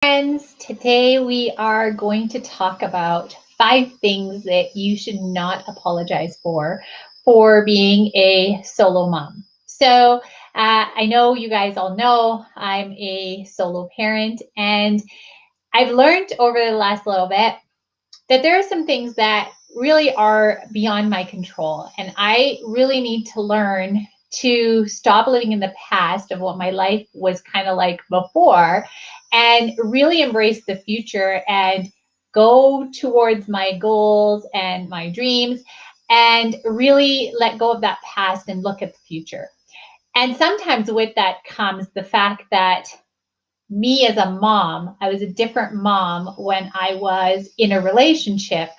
Friends, today we are going to talk about 5 things that you should not apologize for being a solo mom. I know you guys all know I'm a solo parent, and I've learned over the last little bit that there are some things that really are beyond my control. And I really need to learn to stop living in the past of what my life was kind of like before and really embrace the future and go towards my goals and my dreams and really let go of that past and look at the future. And sometimes with that comes the fact that me as a mom, I was a different mom when I was in a relationship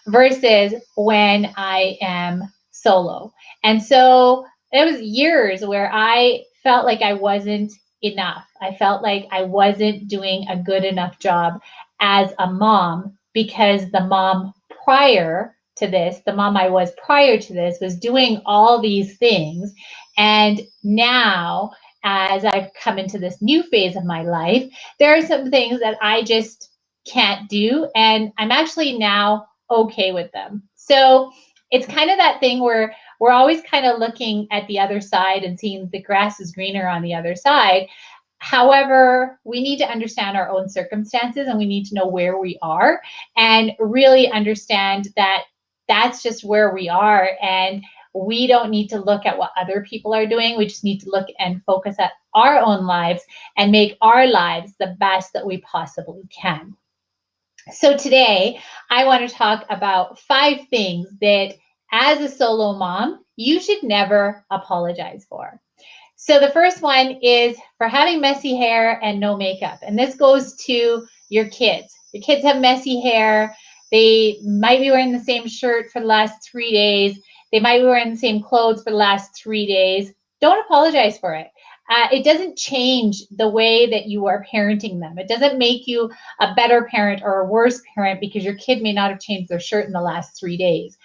versus when I am solo. And so it was years where I felt like I wasn't enough. I felt like I wasn't doing a good enough job as a mom because the mom prior to this, the mom I was prior to this, was doing all these things. And now as I've come into this new phase of my life, there are some things that I just can't do. And I'm actually now okay with them. So it's kind of that thing where we're always kind of looking at the other side and seeing the grass is greener on the other side. However, we need to understand our own circumstances and we need to know where we are and really understand that that's just where we are. And we don't need to look at what other people are doing. We just need to look and focus at our own lives and make our lives the best that we possibly can. So today, I want to talk about 5 things that as a solo mom, you should never apologize for. So the first one is for having messy hair and no makeup. And this goes to your kids. Your kids have messy hair. They might be wearing the same shirt for the last 3 days. They might be wearing the same clothes for the last 3 days. Don't apologize for it. It doesn't change the way that you are parenting them. It doesn't make you a better parent or a worse parent because your kid may not have changed their shirt in the last 3 days.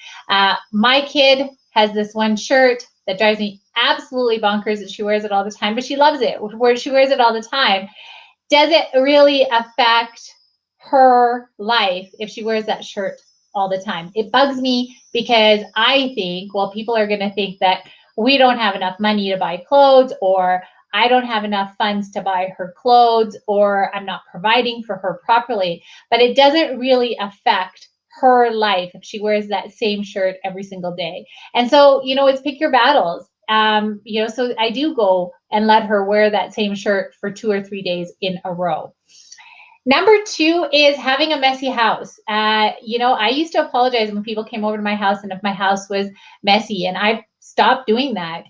My kid has this one shirt that drives me absolutely bonkers that she wears it all the time, but she loves it. Where she wears it all the time. Does it really affect her life if she wears that shirt all the time? It bugs me because I think, well, people are going to think that we don't have enough money to buy clothes, or I don't have enough funds to buy her clothes, or I'm not providing for her properly. But it doesn't really affect her life if she wears that same shirt every single day. And so, it's pick your battles. So I do go and let her wear that same shirt for 2 or 3 days in a row. Number 2 is having a messy house. I used to apologize when people came over to my house and if my house was messy, and I've stopped doing that.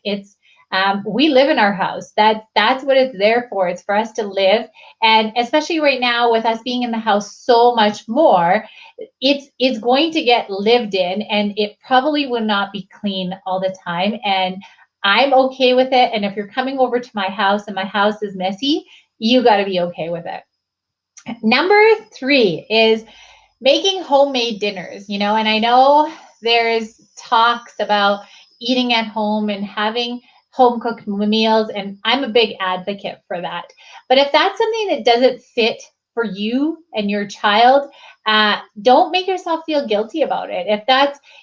We live in our house. That's what it's there for. It's for us to live, and especially right now with us being in the house so much more, it's going to get lived in, and it probably will not be clean all the time. And I'm okay with it. And if you're coming over to my house and my house is messy, you got to be okay with it. Number 3 is making homemade dinners, and I know there's talks about eating at home and having home cooked meals, and I'm a big advocate for that. But if that's something that doesn't fit for you and your child, don't make yourself feel guilty about it.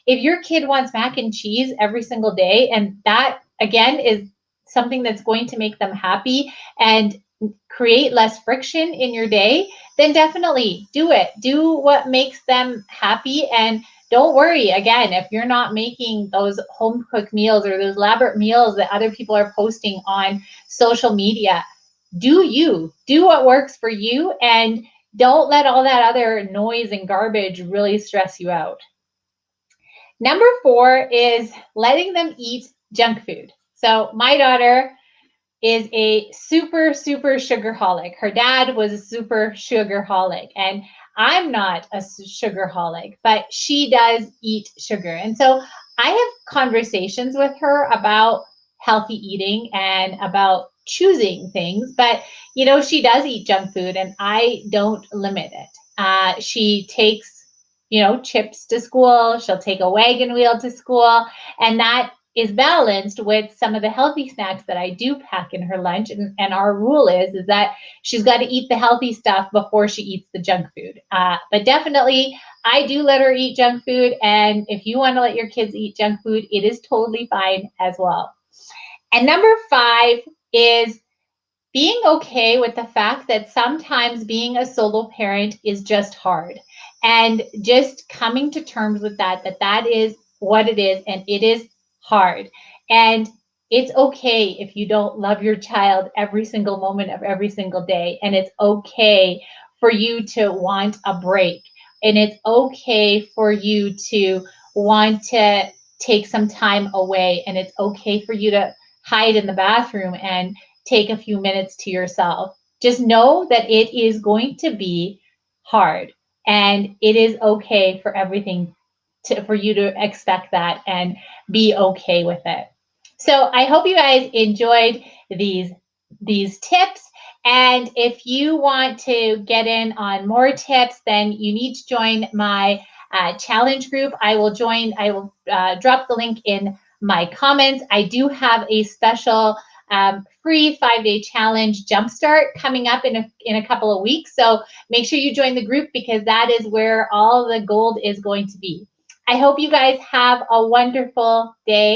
If your kid wants mac and cheese every single day, and that again is something that's going to make them happy and create less friction in your day, then definitely do it. Do what makes them happy. And don't worry, again, if you're not making those home cooked meals or those elaborate meals that other people are posting on social media. Do what works for you, and don't let all that other noise and garbage really stress you out. Number 4 is letting them eat junk food. So my daughter is a super, super sugarholic. Her dad was a super sugarholic, and I'm not a sugarholic, but she does eat sugar. And so I have conversations with her about healthy eating and about choosing things, but she does eat junk food, and I don't limit it. She takes chips to school. She'll take a wagon wheel to school, and that is balanced with some of the healthy snacks that I do pack in her lunch. And our rule is that she's got to eat the healthy stuff before she eats the junk food. But definitely, I do let her eat junk food. And if you want to let your kids eat junk food, it is totally fine as well. And number 5 is being okay with the fact that sometimes being a solo parent is just hard, and just coming to terms with that is what it is, and it is hard. And it's okay if you don't love your child every single moment of every single day, and it's okay for you to want a break, and it's okay for you to want to take some time away, and it's okay for you to hide in the bathroom and take a few minutes to yourself. Just know that it is going to be hard, and it is okay for everything for you to expect that and be okay with it. So I hope you guys enjoyed these tips. And if you want to get in on more tips, then you need to join my challenge group. I will drop the link in my comments. I do have a special free 5-day challenge jumpstart coming up in a couple of weeks. So make sure you join the group, because that is where all the gold is going to be. I hope you guys have a wonderful day.